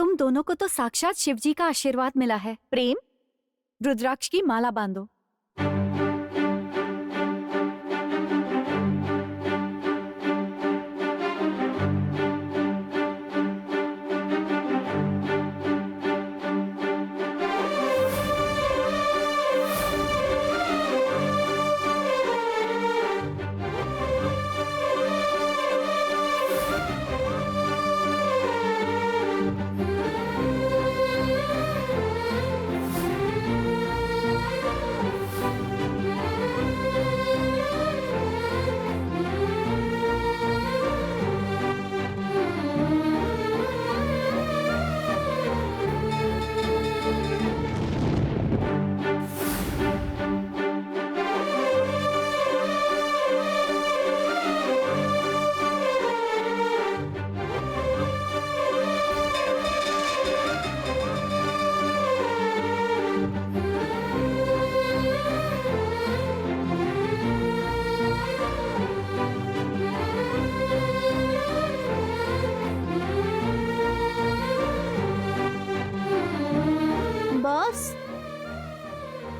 तुम दोनों को तो साक्षात शिवजी का आशीर्वाद मिला है। प्रेम, रुद्राक्ष की माला बांधो।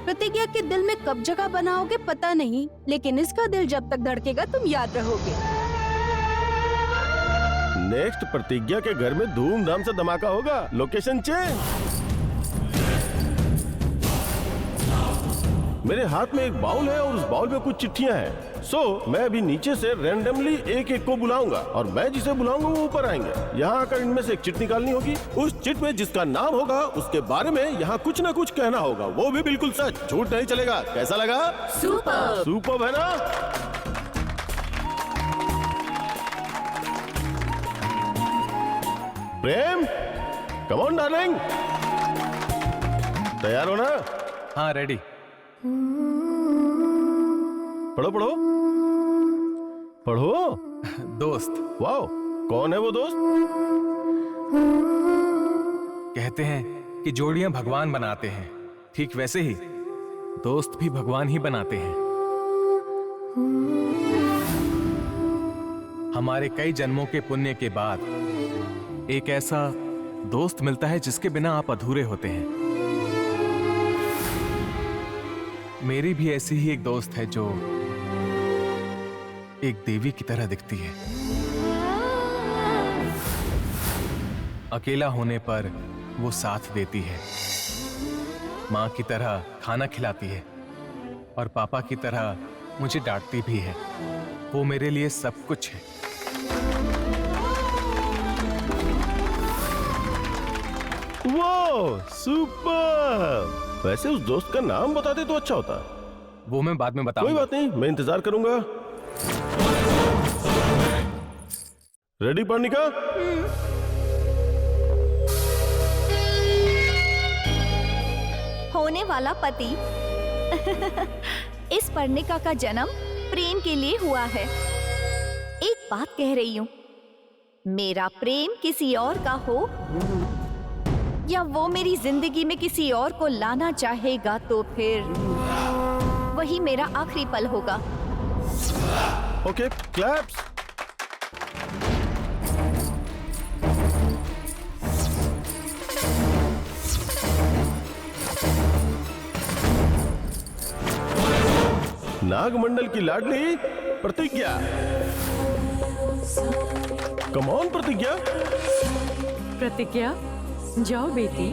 प्रतिज्ञा के दिल में कब जगह बनाओगे पता नहीं, लेकिन इसका दिल जब तक धड़केगा तुम याद रहोगे। नेक्स्ट प्रतिज्ञा के घर में धूमधाम से धमाका होगा। Location change. मेरे हाथ में एक बाउल है और उस बाउल में कुछ चिट्ठियां हैं। मैं अभी नीचे से रैंडमली एक एक को बुलाऊंगा और मैं जिसे बुलाऊंगा वो ऊपर आएंगे। यहाँ आकर इनमें से एक चिट निकालनी होगी। उस चिट में जिसका नाम होगा उसके बारे में यहाँ कुछ ना कुछ कहना होगा, वो भी बिल्कुल सच, झूठ नहीं चलेगा। कैसा लगा? सुपर। सुपर है ना? प्रेम, कम ऑन डार्लिंग, तैयार हो ना? हाँ, रेडी। पढ़ो पढ़ो पढ़ो। दोस्त। वाओ, कौन है वो दोस्त? कहते हैं कि जोड़ियां भगवान बनाते हैं, ठीक वैसे ही दोस्त भी भगवान ही बनाते हैं। हमारे कई जन्मों के पुण्य के बाद एक ऐसा दोस्त मिलता है जिसके बिना आप अधूरे होते हैं। मेरी भी ऐसी ही एक दोस्त है जो एक देवी की तरह दिखती है। अकेला होने पर वो साथ देती है, माँ की तरह खाना खिलाती है और पापा की तरह मुझे डांटती भी है। वो मेरे लिए सब कुछ है। वो सुपर। वैसे उस दोस्त का नाम बताते तो अच्छा होता। वो मैं बाद में बताऊंगा। कोई बात नहीं, मैं इंतजार करूंगा। रेडी पर्णिका? होने वाला पति। इस पर्णिका का जन्म प्रेम के लिए हुआ है। एक बात कह रही हूँ, मेरा प्रेम किसी और का हो या वो मेरी जिंदगी में किसी और को लाना चाहेगा तो फिर वही मेरा आखिरी पल होगा। Okay, claps. नागमंडल की लाडली प्रतिज्ञा। कम ऑन प्रतिज्ञा। प्रतिज्ञा, जाओ बेटी।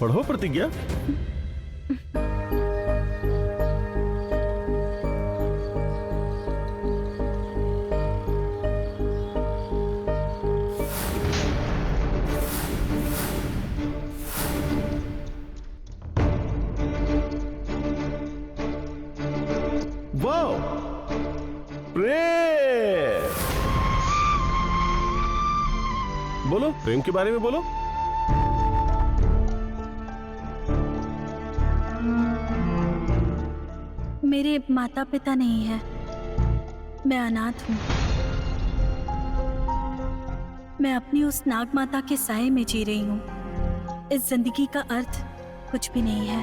पढ़ो प्रतिज्ञा। वाओ, प्रेम। बोलो, प्रेम के बारे में बोलो। मेरे माता पिता नहीं है, मैं अनाथ हूँ। मैं अपनी उस नाग माता के साए में जी रही हूँ। इस जिंदगी का अर्थ कुछ भी नहीं है।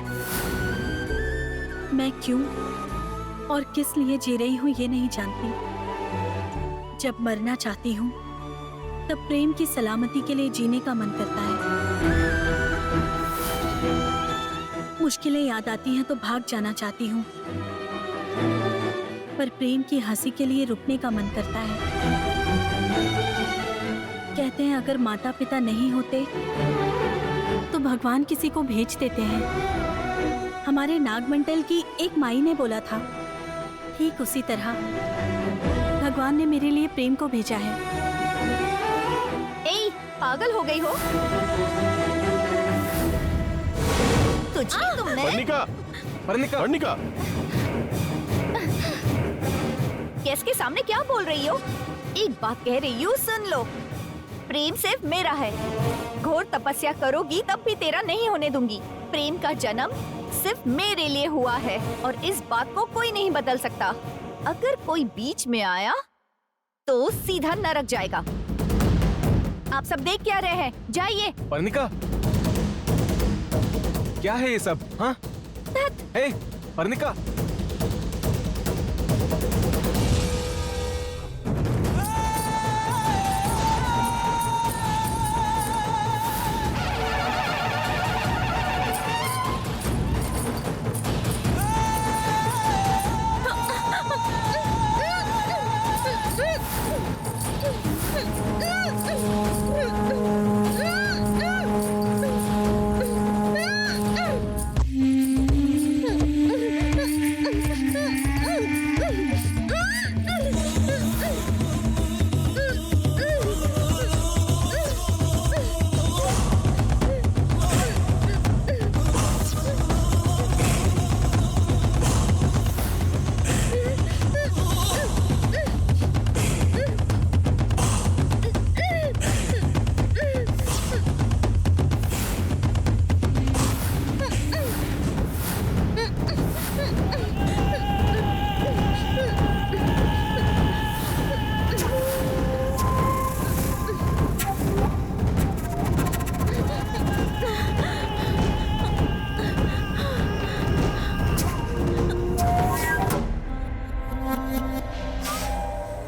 मैं क्यों और किस लिए जी रही हूँ ये नहीं जानती। जब मरना चाहती हूँ तब प्रेम की सलामती के लिए जीने का मन करता है। मुश्किलें याद आती हैं तो भाग जाना चाहती हूँ, पर प्रेम की हंसी के लिए रुकने का मन करता है। कहते हैं अगर माता पिता नहीं होते तो भगवान किसी को भेज देते हैं। हमारे नागमंडल की एक माई ने बोला था, ठीक उसी तरह भगवान ने मेरे लिए प्रेम को भेजा है। ए, पागल हो गई हो? तुझे तुमने पर्णिका, पर्णिका, पर्णिका, गेस्ट के सामने क्या बोल रही हो? एक बात कह रही हूँ, सुन लो। प्रेम सिर्फ मेरा है। घोर तपस्या करोगी तब भी तेरा नहीं होने दूंगी। प्रेम का जन्म सिर्फ मेरे लिए हुआ है और इस बात को कोई नहीं बदल सकता। अगर कोई बीच में आया तो सीधा नरक जाएगा। आप सब देख क्या रहे हैं? जाइए। पर्णिका, क्या है ये सब? हाँ? हे, पर्णिका,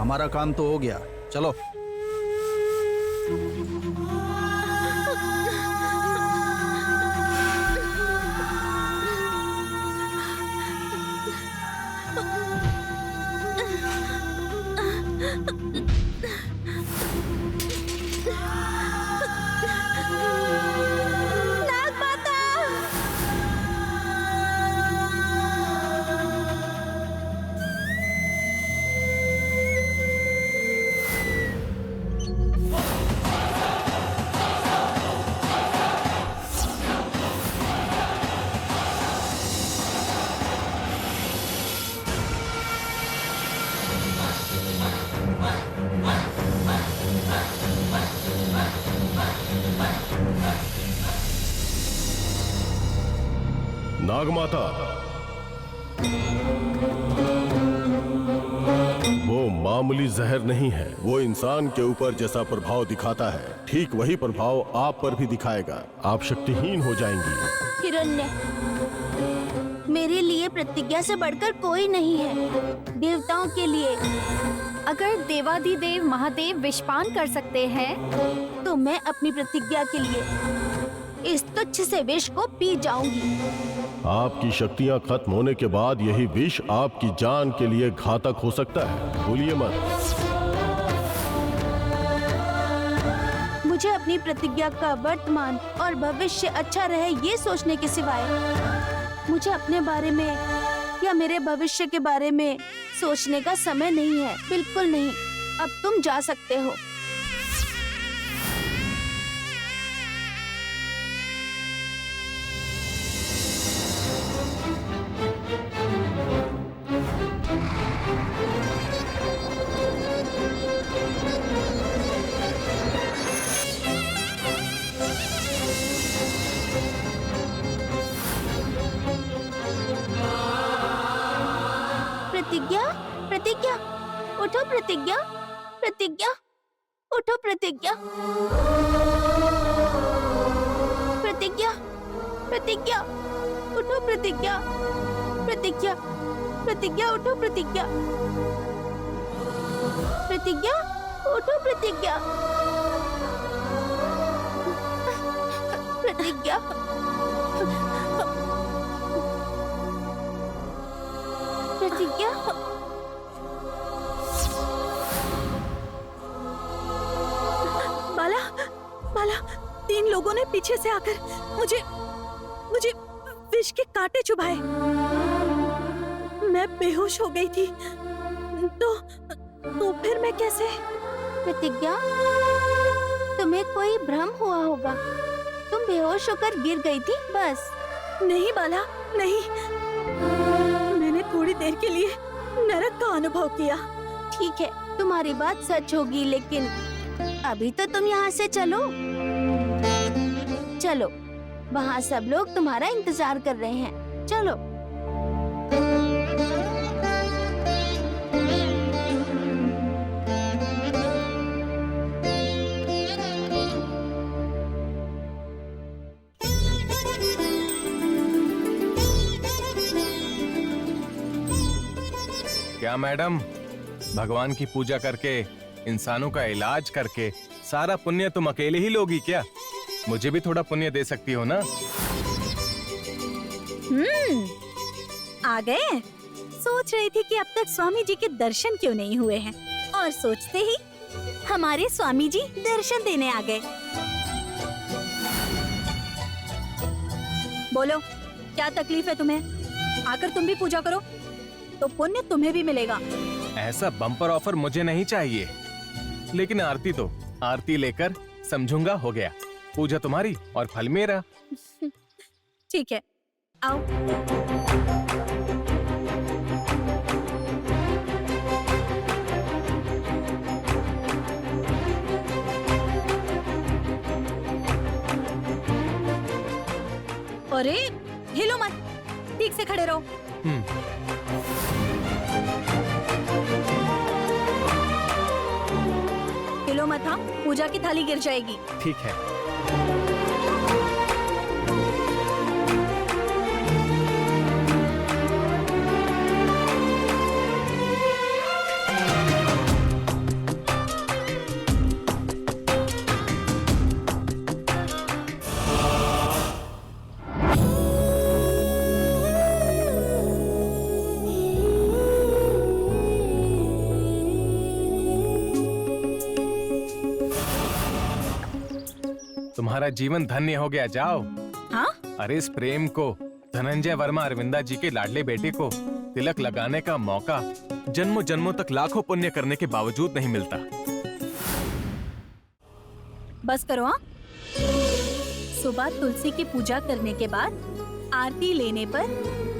हमारा काम तो हो गया, चलो। नागमाता, वो मामूली जहर नहीं है। वो इंसान के ऊपर जैसा प्रभाव दिखाता है, ठीक वही प्रभाव आप पर भी दिखाएगा। आप शक्तिहीन हो जाएंगी। हिरण्य, मेरे लिए प्रतिज्ञा से बढ़कर कोई नहीं है। देवताओं के लिए अगर देवाधिदेव महादेव विषपान कर सकते हैं तो मैं अपनी प्रतिज्ञा के लिए इस तुच्छ से विष को पी जाऊंगी। आपकी शक्तियां खत्म होने के बाद यही विष आपकी जान के लिए घातक हो सकता है। भूलिए मत। मुझे अपनी प्रतिज्ञा का वर्तमान और भविष्य अच्छा रहे ये सोचने के सिवाय मुझे अपने बारे में या मेरे भविष्य के बारे में सोचने का समय नहीं है। बिल्कुल नहीं। अब तुम जा सकते हो। उठो प्रतिज्ञा, प्रतिज्ञा, उठो प्रतिज्ञा, प्रतिज्ञा, प्रतिज्ञा, उठो प्रतिज्ञा, प्रतिज्ञा, प्रतिज्ञा, उठो प्रतिज्ञा, प्रतिज्ञा, उठो प्रतिज्ञा, प्रतिज्ञा, प्रतिज्ञा। बाला, बाला, 3 लोगों ने पीछे से आकर मुझे विष के कांटे चुभाए। मैं बेहोश हो गई थी। तो फिर मैं कैसे? प्रतिज्ञा, तुम्हें कोई भ्रम हुआ होगा। तुम बेहोश होकर गिर गई थी बस। नहीं बाला, नहीं। मैंने थोड़ी देर के लिए नरक का अनुभव किया। ठीक है, तुम्हारी बात सच होगी, लेकिन अभी तो तुम यहाँ से चलो। चलो, वहाँ सब लोग तुम्हारा इंतजार कर रहे हैं। चलो। क्या मैडम, भगवान की पूजा करके, इंसानों का इलाज करके सारा पुण्य तुम अकेले ही लोगी क्या? मुझे भी थोड़ा पुण्य दे सकती हो ना? आ गए। सोच रही थी कि अब तक स्वामी जी के दर्शन क्यों नहीं हुए हैं, और सोचते ही हमारे स्वामी जी दर्शन देने आ गए। बोलो, क्या तकलीफ है तुम्हें? आकर तुम भी पूजा करो, तो पुण्य तुम्हें भी मिलेगा। ऐसा बम्पर ऑफर मुझे नहीं चाहिए, लेकिन आरती तो आरती लेकर समझूंगा, हो गया। पूजा तुम्हारी और फल मेरा। ठीक है, आओ। अरे हिलो मत, ठीक से खड़े रहो। हिलो मत, हाँ, पूजा की थाली गिर जाएगी। ठीक है। तुम्हारा जीवन धन्य हो गया, जाओ। हाँ? अरे इस प्रेम को, धनंजय वर्मा अरविंदा जी के लाडले बेटे को तिलक लगाने का मौका जन्मों जन्मों तक लाखों पुण्य करने के बावजूद नहीं मिलता। बस करो। हाँ, सुबह तुलसी की पूजा करने के बाद आरती लेने पर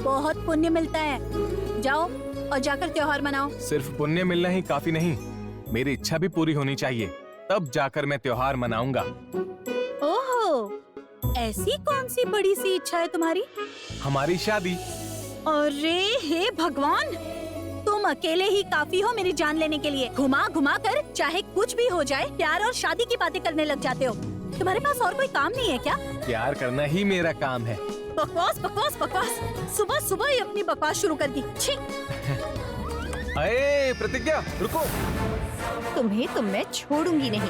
बहुत पुण्य मिलता है। जाओ और जाकर त्योहार मनाओ। सिर्फ पुण्य मिलना ही काफी नहीं, मेरी इच्छा भी पूरी होनी चाहिए, तब जाकर मैं त्योहार मनाऊंगा। ओहो, ऐसी कौन सी बड़ी सी इच्छा है तुम्हारी? हमारी शादी। अरे हे भगवान, तुम अकेले ही काफी हो मेरी जान लेने के लिए। घुमा घुमा कर चाहे कुछ भी हो जाए, प्यार और शादी की बातें करने लग जाते हो। तुम्हारे पास और कोई काम नहीं है क्या? प्यार करना ही मेरा काम है। बकवास बकवास बकवास, सुबह सुबह ही अपनी बकवास शुरू कर दी। छी। अरे प्रतिज्ञा, रुको। तुम्हें तो मैं छोड़ूंगी नहीं।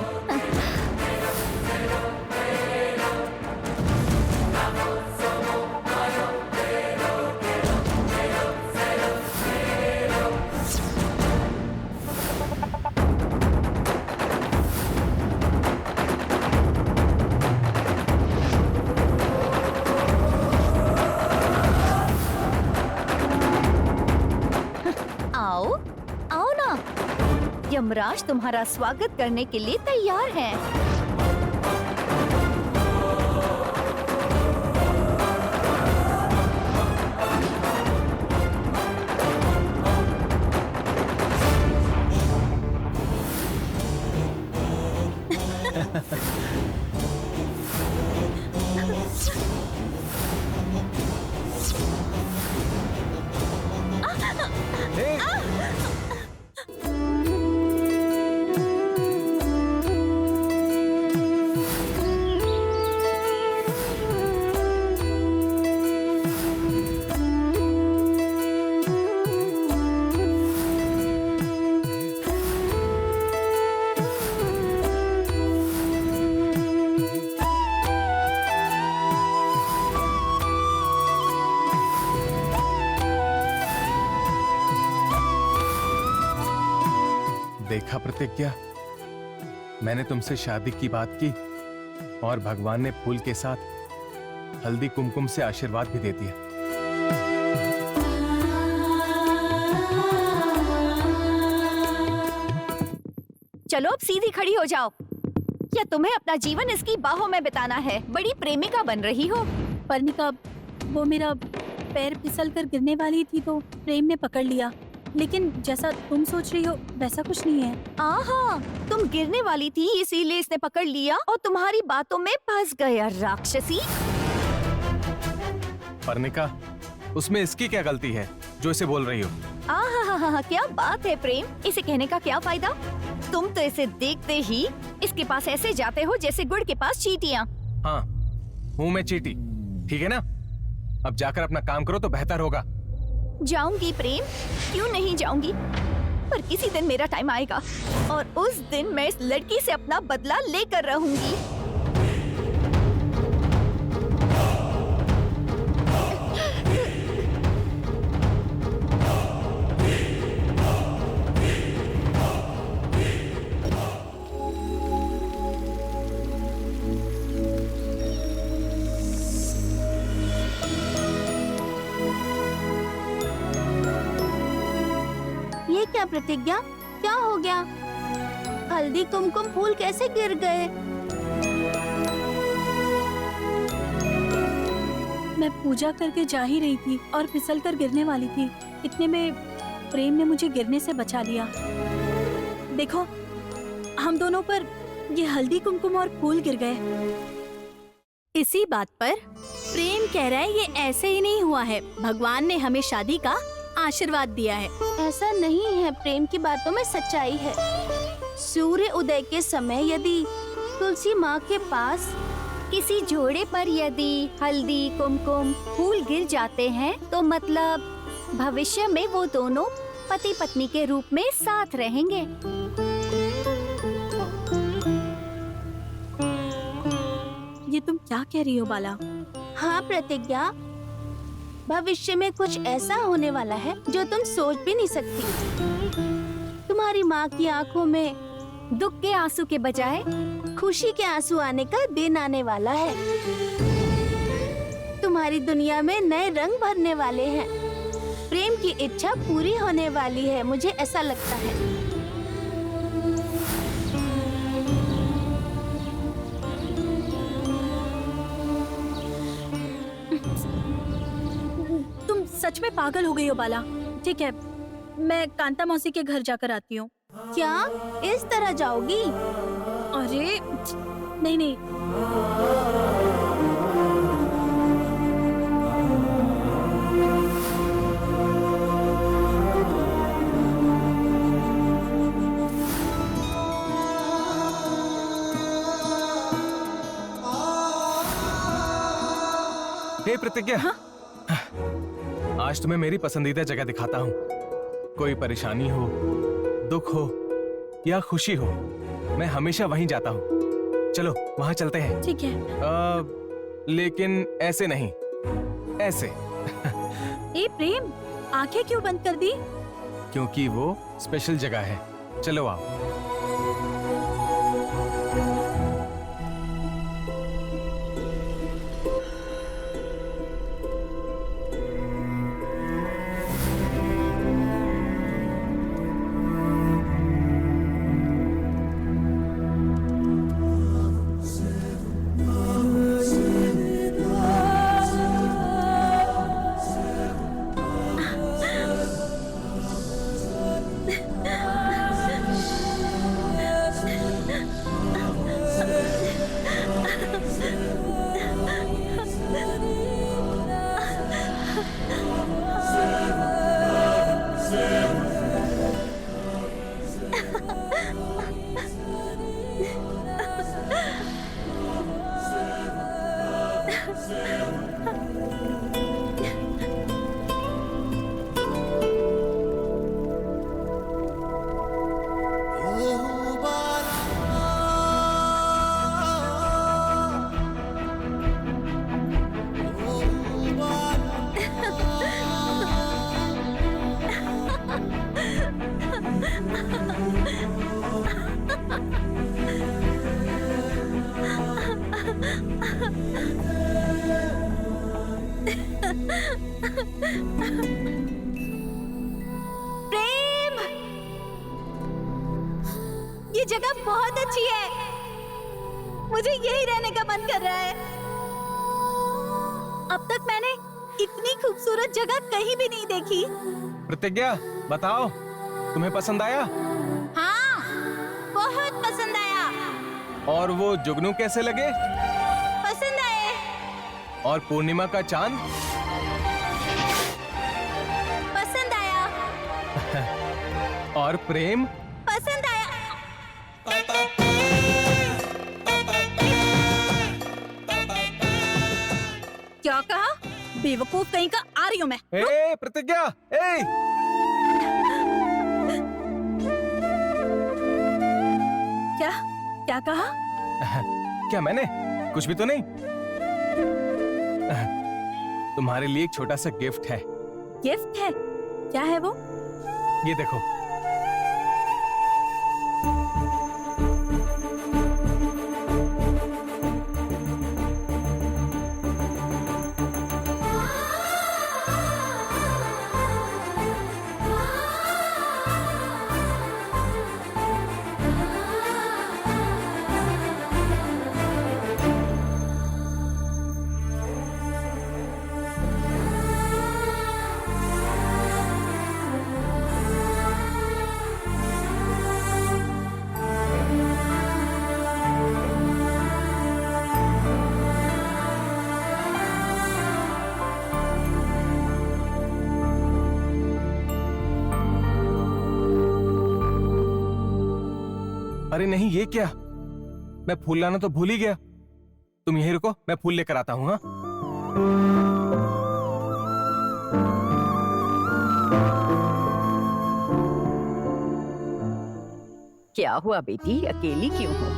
आओ, आओ ना। यमराज तुम्हारा स्वागत करने के लिए तैयार हैं। देखा प्रतिज्ञा, मैंने तुमसे शादी की बात की और भगवान ने फूल के साथ हल्दी कुमकुम से आशीर्वाद भी दे दिया। चलो अब सीधी खड़ी हो जाओ, या तुम्हें अपना जीवन इसकी बाहों में बिताना है? बड़ी प्रेमिका बन रही हो। पर्णिका, वो मेरा पैर फिसल कर गिरने वाली थी तो प्रेम ने पकड़ लिया, लेकिन जैसा तुम सोच रही हो वैसा कुछ नहीं है। आहा, तुम गिरने वाली थी इसीलिए इसने पकड़ लिया और तुम्हारी बातों में फंस गया राक्षसी। पर्णिका, उसमें इसकी क्या गलती है जो इसे बोल रही हो? आहा, क्या बात है प्रेम, इसे कहने का क्या फायदा? तुम तो इसे देखते ही इसके पास ऐसे जाते हो जैसे गुड़ के पास चींटियां। हाँ, हूँ मैं चींटी, ठीक है ना? अब जाकर अपना काम करो तो बेहतर होगा। जाऊंगी प्रेम, क्यों नहीं जाऊंगी, पर किसी दिन मेरा टाइम आएगा और उस दिन मैं इस लड़की से अपना बदला लेकर रहूंगी। ये क्या प्रतिज्ञा, क्या हो गया? हल्दी कुमकुम फूल कैसे गिर गए? मैं पूजा करके जा ही रही थी और फिसल कर गिरने वाली थी। इतने में प्रेम ने मुझे गिरने से बचा लिया। देखो, हम दोनों पर ये हल्दी कुमकुम और फूल गिर गए। इसी बात पर प्रेम कह रहा है ये ऐसे ही नहीं हुआ है, भगवान ने हमें शादी का आशीर्वाद दिया है। ऐसा नहीं है, प्रेम की बातों में सच्चाई है। सूर्य उदय के समय यदि तुलसी माँ के पास किसी जोड़े पर यदि हल्दी कुमकुम फूल गिर जाते हैं तो मतलब भविष्य में वो दोनों पति पत्नी के रूप में साथ रहेंगे। ये तुम क्या कह रही हो बाला? हाँ प्रतिज्ञा, भविष्य में कुछ ऐसा होने वाला है जो तुम सोच भी नहीं सकती। तुम्हारी माँ की आंखों में दुख के आंसू के बजाय खुशी के आंसू आने का दिन आने वाला है। तुम्हारी दुनिया में नए रंग भरने वाले हैं। प्रेम की इच्छा पूरी होने वाली है, मुझे ऐसा लगता है। तुम सच में पागल हो गई हो बाला। ठीक है, मैं कांता मौसी के घर जाकर आती हूँ। क्या इस तरह जाओगी? अरे नहीं नहीं, हे प्रतिज्ञा, आज तुम्हें मेरी पसंदीदा जगह दिखाता हूँ। कोई परेशानी हो, दुख हो या खुशी हो, मैं हमेशा वहीं जाता हूँ। चलो वहाँ चलते हैं। ठीक है। लेकिन ऐसे नहीं, ऐसे। ए प्रेम, आंखें क्यों बंद कर दी? क्योंकि वो स्पेशल जगह है। चलो आओ। ये जगह बहुत अच्छी है, मुझे यही रहने का मन कर रहा है। अब तक मैंने इतनी खूबसूरत जगह कहीं भी नहीं देखी। प्रतिज्ञा, बताओ तुम्हें पसंद आया? हाँ, बहुत पसंद आया। और वो जुगनू कैसे लगे? पसंद आए। और पूर्णिमा का चांद? पसंद आया। और प्रेम? पसंद आया। क्या कहा? बेवकूफ कहीं का, आ रही हूँ मैं। ए प्रतिज्ञा, ए! क्या क्या कहा? क्या मैंने? कुछ भी तो नहीं। तुम्हारे लिए एक छोटा सा गिफ्ट है। गिफ्ट है? क्या है वो? ये देखो। अरे नहीं, ये क्या? मैं फूल लाना तो भूल ही गया। तुम यहीं रुको, मैं फूल लेकर आता हूँ। हाँ, क्या हुआ बेटी, अकेली क्यों हो?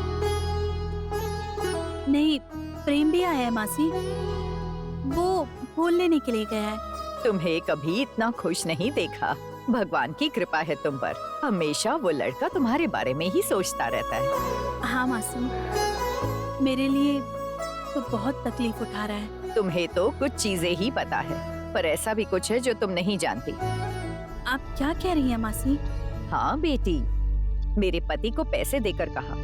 नहीं, प्रेम भी आया है मासी। वो फूल लेने के लिए गया है। तुम्हें कभी इतना खुश नहीं देखा। भगवान की कृपा है तुम पर। हमेशा वो लड़का तुम्हारे बारे में ही सोचता रहता है। हाँ मासी, मेरे लिए तो बहुत तकलीफ उठा रहा है। तुम्हें तो कुछ चीजें ही पता है, पर ऐसा भी कुछ है जो तुम नहीं जानती। आप क्या कह रही हैं मासी? हाँ बेटी, मेरे पति को पैसे देकर कहा,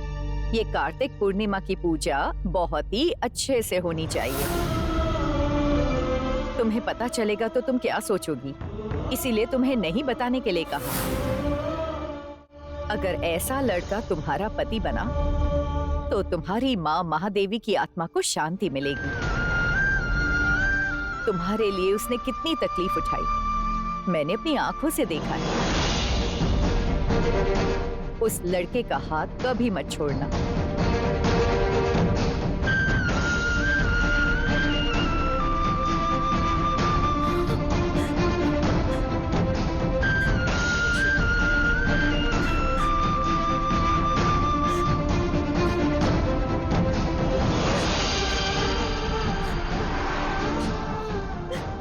ये कार्तिक पूर्णिमा की पूजा बहुत ही अच्छे से होनी चाहिए। तुम्हें पता चलेगा तो तुम क्या सोचोगी, इसीलिए तुम्हें नहीं बताने के लिए कहा। अगर ऐसा लड़का तुम्हारा पति बना तो तुम्हारी माँ महादेवी की आत्मा को शांति मिलेगी। तुम्हारे लिए उसने कितनी तकलीफ उठाई, मैंने अपनी आंखों से देखा है। उस लड़के का हाथ कभी मत छोड़ना।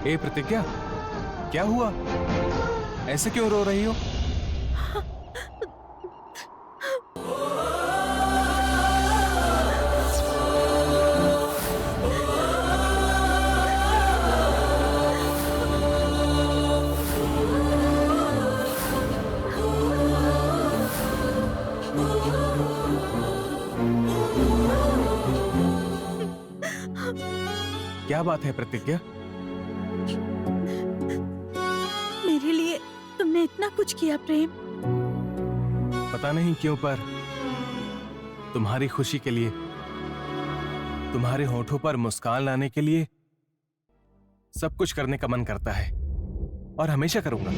ए प्रतिज्ञा, क्या हुआ? ऐसे क्यों रो रही हो? क्या बात है प्रतिज्ञा? मेरे लिए तुमने इतना कुछ किया प्रेम। पता नहीं क्यों, पर तुम्हारी खुशी के लिए, तुम्हारे होठों पर मुस्कान लाने के लिए सब कुछ करने का मन करता है, और हमेशा करूंगा।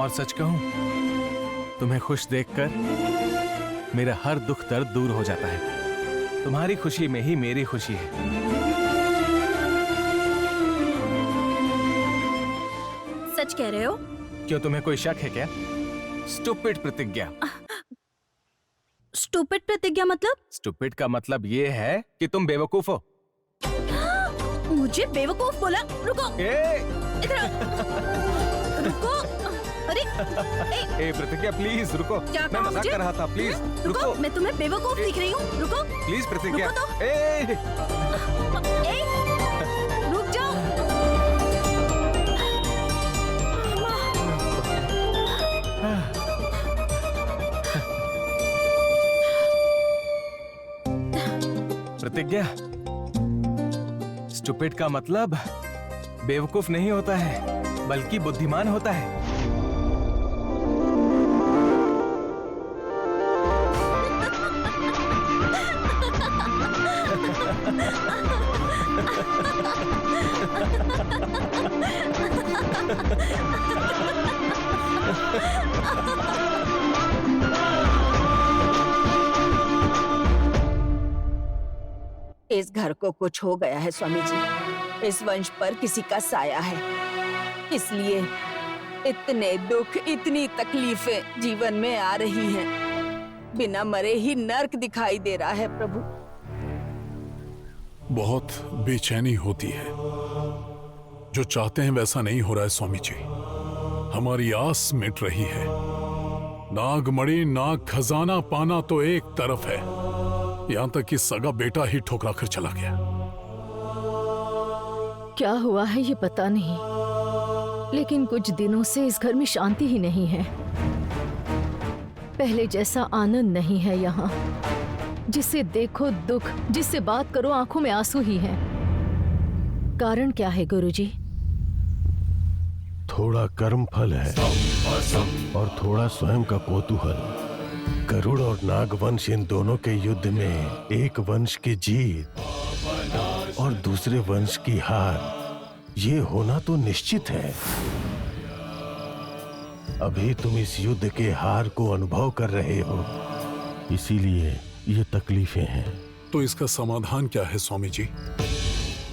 और सच कहूं, तुम्हें खुश देखकर मेरा हर दुख दर्द दूर हो जाता है। तुम्हारी खुशी में ही मेरी खुशी है। सच कह रहे हो? क्यों, तुम्हें कोई शक है क्या? स्टूपिड प्रतिज्ञा। स्टूपिड प्रतिज्ञा मतलब? स्टूपिड का मतलब ये है कि तुम बेवकूफ हो। मुझे बेवकूफ बोला? रुको, इधर आओ। रुको। अरे ए प्रतिज्ञा, प्लीज रुको। क्या मैं कहा मजाक मुझे? कर रहा था, प्लीज रुको। मैं तुम्हें बेवकूफ दिख रही हूँ? रुको। प्लीज प्रतिज्ञा। रुको तो। ए रुक जाओ। प्रतिज्ञा, स्टूपिड का मतलब बेवकूफ नहीं होता है बल्कि बुद्धिमान होता है। इस घर को कुछ हो गया है स्वामी जी। इस वंश पर किसी का साया है, इसलिए इतने दुख, इतनी तकलीफें जीवन में आ रही हैं। बिना मरे ही नर्क दिखाई दे रहा है प्रभु। बहुत बेचैनी होती है। जो चाहते हैं वैसा नहीं हो रहा है स्वामी जी। हमारी आस मिट रही है। नागमणि, नाग खजाना पाना तो एक तरफ है, यहां तक कि सगा बेटा ही ठुकरा कर चला गया। क्या हुआ है ये पता नहीं, लेकिन कुछ दिनों से इस घर में शांति ही नहीं है। पहले जैसा आनंद नहीं है यहाँ। जिसे देखो दुख, जिससे बात करो आंखों में आंसू ही हैं। कारण क्या है गुरुजी? थोड़ा कर्म फल है और थोड़ा स्वयं का कौतूहल। गरुड़ और नागवंश, इन दोनों के युद्ध में एक वंश की जीत और दूसरे वंश की हार, ये होना तो निश्चित है। अभी तुम इस युद्ध के हार को अनुभव कर रहे हो, इसीलिए ये तकलीफें हैं। तो इसका समाधान क्या है स्वामी जी?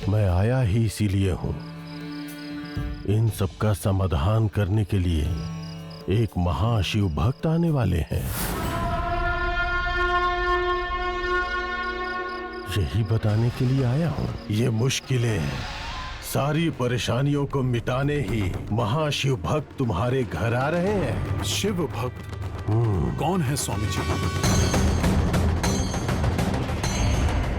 मैं आया ही इसीलिए हूं। इन सब का समाधान करने के लिए एक महाशिव भक्त आने वाले हैं। यही बताने के लिए आया हूँ। ये मुश्किलें, सारी परेशानियों को मिटाने ही महाशिव भक्त तुम्हारे घर आ रहे हैं। शिव भक्त कौन है स्वामी जी?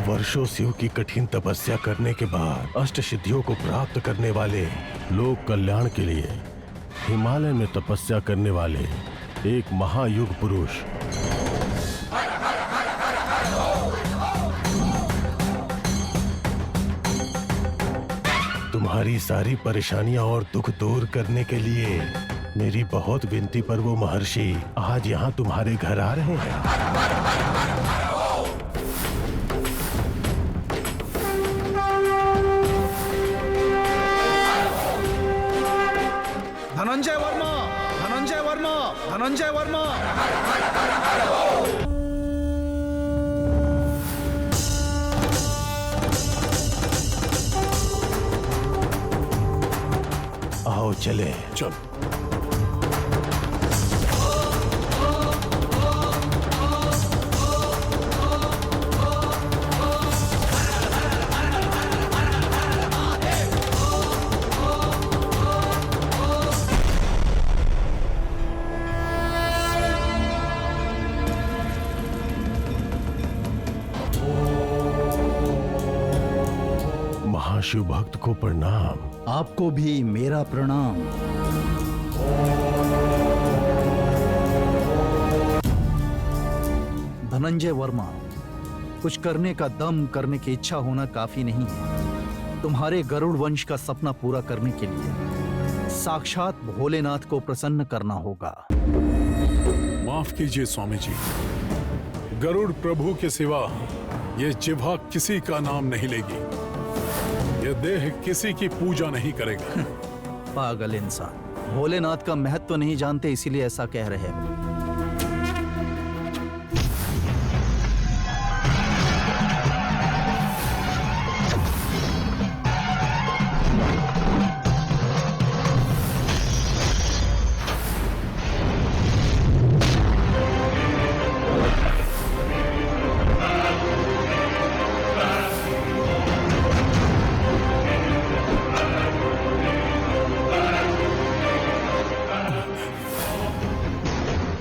वर्षों शिव की कठिन तपस्या करने के बाद अष्ट सिद्धियों को प्राप्त करने वाले, लोक कल्याण के लिए हिमालय में तपस्या करने वाले एक महायुग पुरुष। तुम्हारी सारी परेशानियां और दुख दूर करने के लिए मेरी बहुत विनती पर वो महर्षि आज यहाँ तुम्हारे घर आ रहे हैं। धनंजय वर्मा, धनंजय वर्मा, धनंजय वर्मा। आओ चले। चल। महाशिव भक्त को प्रणाम। आपको भी मेरा प्रणाम। धनंजय वर्मा, कुछ करने का दम, करने की इच्छा होना काफी नहीं है। तुम्हारे गरुड़ वंश का सपना पूरा करने के लिए साक्षात भोलेनाथ को प्रसन्न करना होगा। माफ कीजिए स्वामी जी, गरुड़ प्रभु के सिवा ये जिह्वा किसी का नाम नहीं लेगी, ये देह किसी की पूजा नहीं करेगा। पागल इंसान, भोलेनाथ का महत्व नहीं जानते इसीलिए ऐसा कह रहे हो।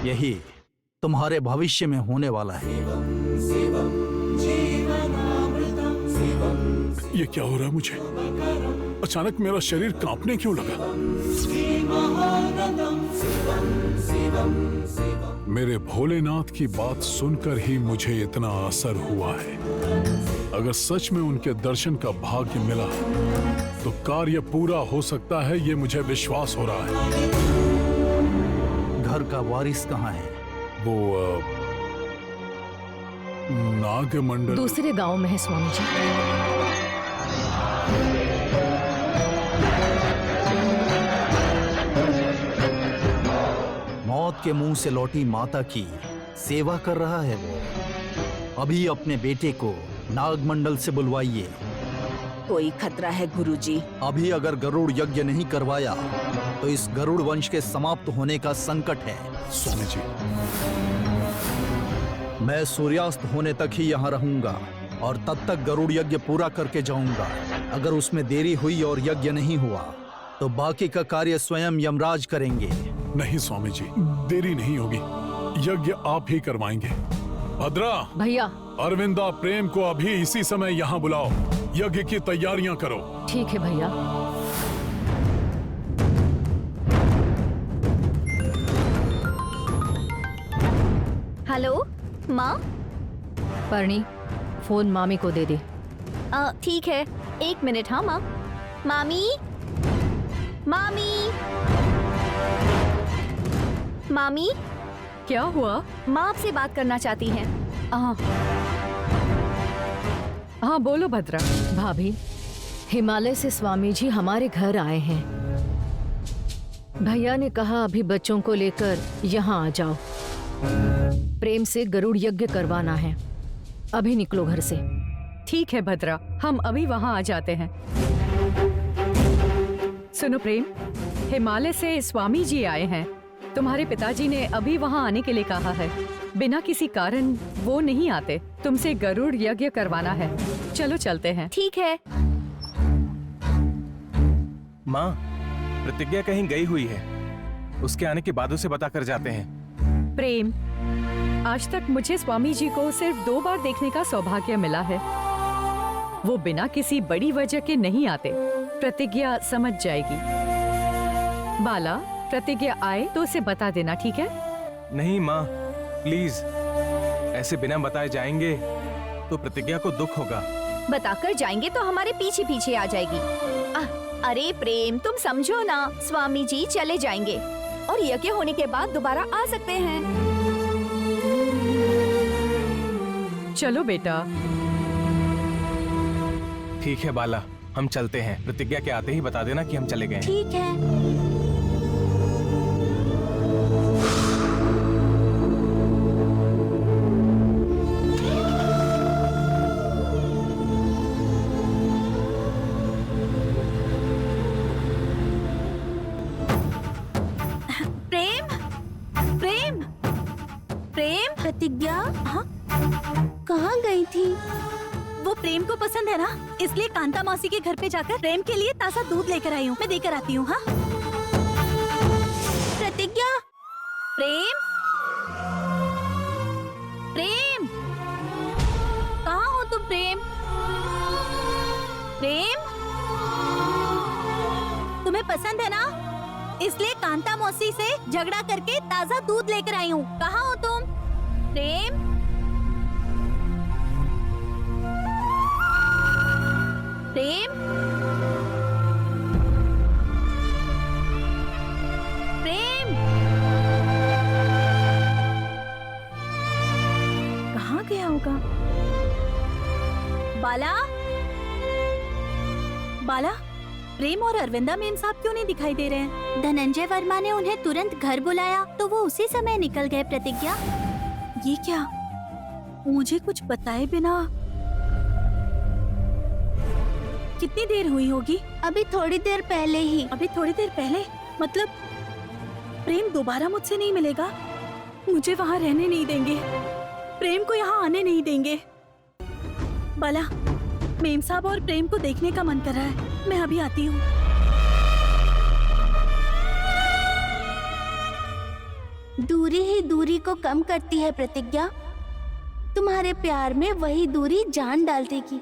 यही तुम्हारे भविष्य में होने वाला है। ये क्या हो रहा है मुझे? अचानक मेरा शरीर कांपने क्यों लगा? मेरे भोलेनाथ की बात सुनकर ही मुझे इतना असर हुआ है। अगर सच में उनके दर्शन का भाग्य मिला तो कार्य पूरा हो सकता है, ये मुझे विश्वास हो रहा है। घर का वारिस कहाँ है? वो नागमंडल दूसरे गांव में है स्वामी जी। मौत के मुंह से लौटी माता की सेवा कर रहा है वो। अभी अपने बेटे को नागमंडल से बुलवाइए। कोई खतरा है गुरुजी? अभी अगर गरुड़ यज्ञ नहीं करवाया तो इस गरुड़ वंश के समाप्त होने का संकट है। स्वामी जी, मैं सूर्यास्त होने तक ही यहाँ रहूंगा और तब तक गरुड़ यज्ञ पूरा करके जाऊंगा। अगर उसमें देरी हुई और यज्ञ नहीं हुआ तो बाकी का कार्य स्वयं यमराज करेंगे। नहीं स्वामी जी, देरी नहीं होगी, यज्ञ आप ही करवाएंगे। भद्रा, भैया। अरविंदा, प्रेम को अभी इसी समय यहाँ बुलाओ, यज्ञ की तैयारियां करो। ठीक है भैया। हेलो माँ। परणी, फोन मामी को दे दे। ठीक है, 1 मिनट। हाँ माँ। मामी, मामी, मामी। क्या हुआ? माँ आपसे बात करना चाहती हैं। हाँ बोलो भद्रा। भाभी, हिमालय से स्वामी जी हमारे घर आए हैं। भैया ने कहा अभी बच्चों को लेकर यहाँ आ जाओ, प्रेम से गरुड़ यज्ञ करवाना है। अभी निकलो घर से। ठीक है भद्रा, हम अभी वहाँ आ जाते हैं। सुनो प्रेम, हिमालय से स्वामी जी आए हैं। तुम्हारे पिताजी ने अभी वहाँ आने के लिए कहा है। बिना किसी कारण वो नहीं आते। तुमसे गरुड़ यज्ञ करवाना है। चलो चलते हैं। ठीक है। माँ, प्रतिज्ञा कहीं गई हुई है, उसके आने के बाद उसे बता कर जाते हैं। प्रेम, आज तक मुझे स्वामी जी को सिर्फ 2 बार देखने का सौभाग्य मिला है। वो बिना किसी बड़ी वजह के नहीं आते। प्रतिज्ञा समझ जाएगी। बाला, प्रतिज्ञा आए तो उसे बता देना, ठीक है? नहीं माँ, प्लीज, ऐसे बिना बताए जाएंगे तो प्रतिज्ञा को दुख होगा। बताकर जाएंगे तो हमारे पीछे पीछे आ जाएगी। अरे प्रेम, तुम समझो ना, स्वामी जी चले जाएंगे और यज्ञ होने के बाद दोबारा आ सकते हैं। चलो बेटा। ठीक है बाला, हम चलते हैं। प्रतिज्ञा के आते ही बता देना कि हम चले गए। ठीक है। प्रतिज्ञा, हाँ? कहाँ गई थी? वो प्रेम को पसंद है ना, इसलिए कांता मौसी के घर पे जाकर प्रेम के लिए ताजा दूध लेकर आई हूँ। मैं देकर आती हूँ। हाँ प्रतिज्ञा। प्रेम, प्रेम, कहाँ हो तुम? प्रेम, प्रेम, तुम्हें पसंद है ना, इसलिए कांता मौसी से झगड़ा करके ताजा दूध लेकर आई हूँ। कहाँ हो तुम? प्रेम, प्रेम, प्रेम, कहाँ गया होगा? बाला, बाला, प्रेम और अरविंदा मेम साहब क्यों नहीं दिखाई दे रहे हैं? धनंजय वर्मा ने उन्हें तुरंत घर बुलाया तो वो उसी समय निकल गए। प्रतिज्ञा, ये क्या? मुझे कुछ बताए बिना कितनी देर हुई होगी? अभी थोड़ी देर पहले ही। अभी थोड़ी देर पहले? मतलब प्रेम दोबारा मुझसे नहीं मिलेगा? मुझे वहाँ रहने नहीं देंगे, प्रेम को यहाँ आने नहीं देंगे। बाला, मेम साहब और प्रेम को देखने का मन कर रहा है। मैं अभी आती हूँ। दूरी ही दूरी को कम करती है प्रतिज्ञा। तुम्हारे प्यार में वही दूरी जान डाल देगी।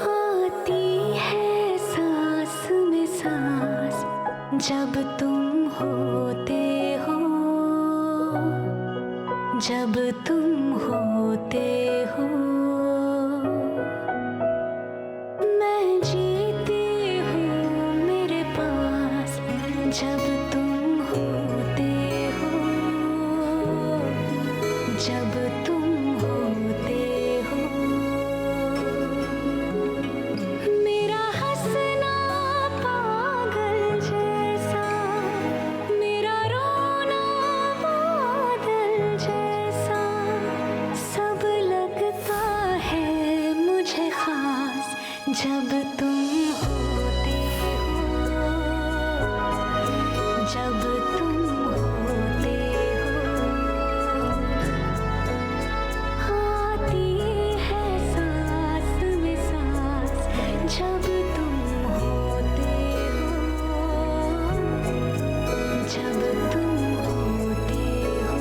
आती है सांस में सांस जब तुम हो तुम होते हो मैं जीती हूँ मेरे पास, जब तुम होते हो, जब तुम होते हो। मेरा हंसना पागल जैसा, मेरा रोना बादल जैसा, सब लगता है मुझे खास, जब तुम होते हो, जब तुम होते हो। आती है सांस में सांस, जब तुम होते हो, जब तुम होते हो।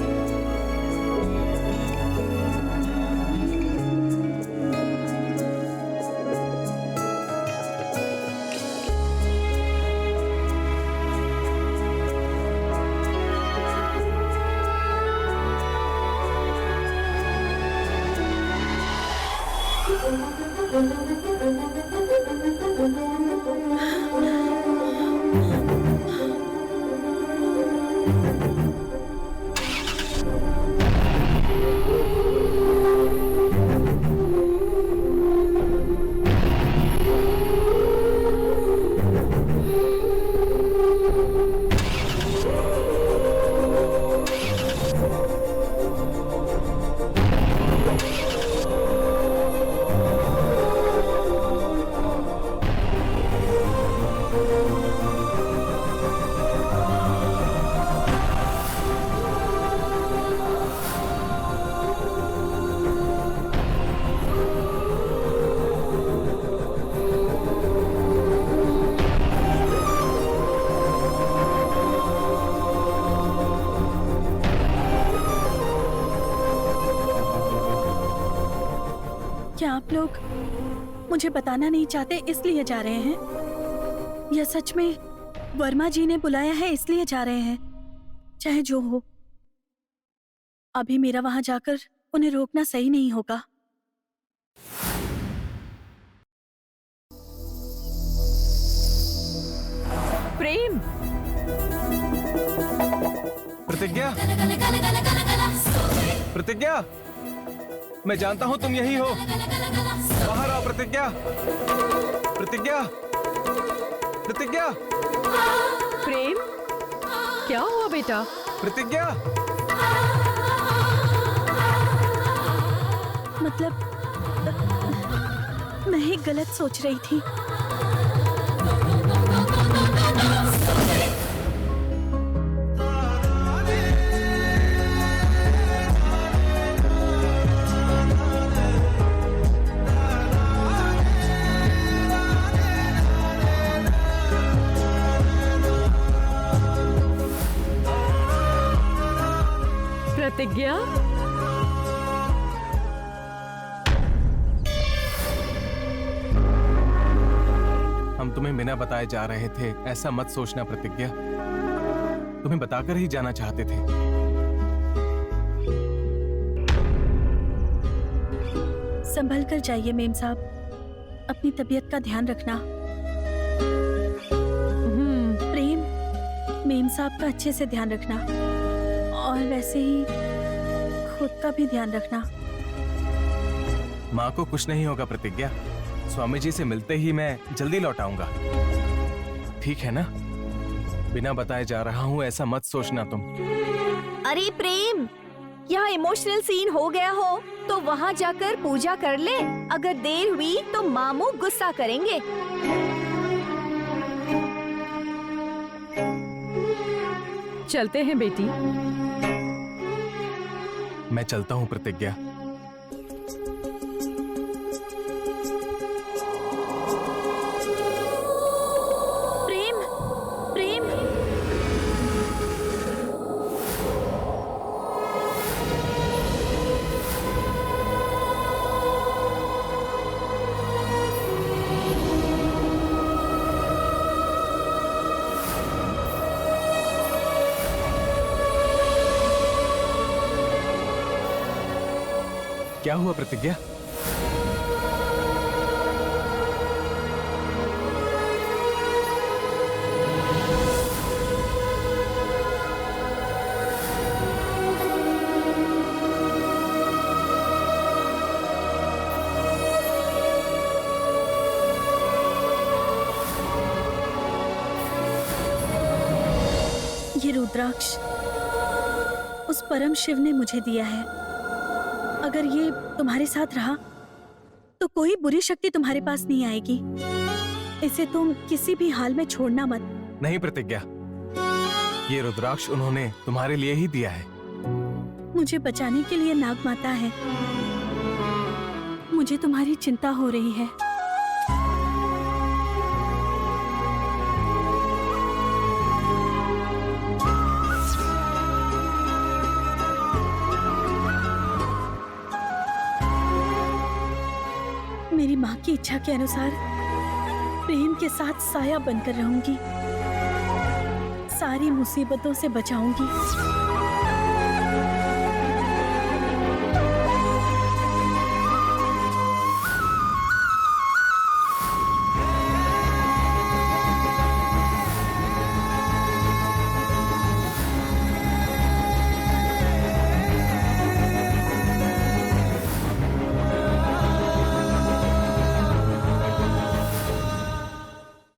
क्या आप लोग मुझे बताना नहीं चाहते इसलिए जा रहे हैं, या सच में वर्मा जी ने बुलाया है इसलिए जा रहे हैं? चाहे जो हो, अभी मेरा वहां जाकर उन्हें रोकना सही नहीं होगा। प्रेम, प्रतिज्ञा, प्रतिज्ञा, मैं जानता हूं तुम यही हो। बाहर आओ प्रतिज्ञा, प्रतिज्ञा, प्रतिज्ञा। प्रेम, क्या हुआ बेटा? प्रतिज्ञा, मतलब मैं ही गलत सोच रही थी। प्रतिज्ञा, हम तुम्हें बिना बताए जा रहे थे, ऐसा मत सोचना प्रतिज्ञा। तुम्हें बताकर ही जाना चाहते थे। संभल कर जाइए मेम साहब, अपनी तबीयत का ध्यान रखना। प्रेम, मेम साहब का अच्छे से ध्यान रखना, और वैसे ही खुद का भी ध्यान रखना। माँ को कुछ नहीं होगा प्रतिज्ञा। स्वामी जी से मिलते ही मैं जल्दी लौट आऊंगा, ठीक है ना? बिना बताए जा रहा हूँ, ऐसा मत सोचना तुम। अरे प्रेम, यहाँ इमोशनल सीन हो गया हो तो वहाँ जाकर पूजा कर ले। अगर देर हुई तो मामू गुस्सा करेंगे। चलते हैं बेटी। मैं चलता हूँ प्रतिज्ञा। प्रेम, प्रेम, क्या हुआ प्रतिज्ञा? ये रुद्राक्ष उस परम शिव ने मुझे दिया है। अगर ये तुम्हारे साथ रहा तो कोई बुरी शक्ति तुम्हारे पास नहीं आएगी। इसे तुम किसी भी हाल में छोड़ना मत। नहीं प्रतिज्ञा, ये रुद्राक्ष उन्होंने तुम्हारे लिए ही दिया है। मुझे बचाने के लिए नाग माता है। मुझे तुम्हारी चिंता हो रही है। मेरी माँ की इच्छा के अनुसार प्रेम के साथ साया बनकर रहूंगी, सारी मुसीबतों से बचाऊंगी।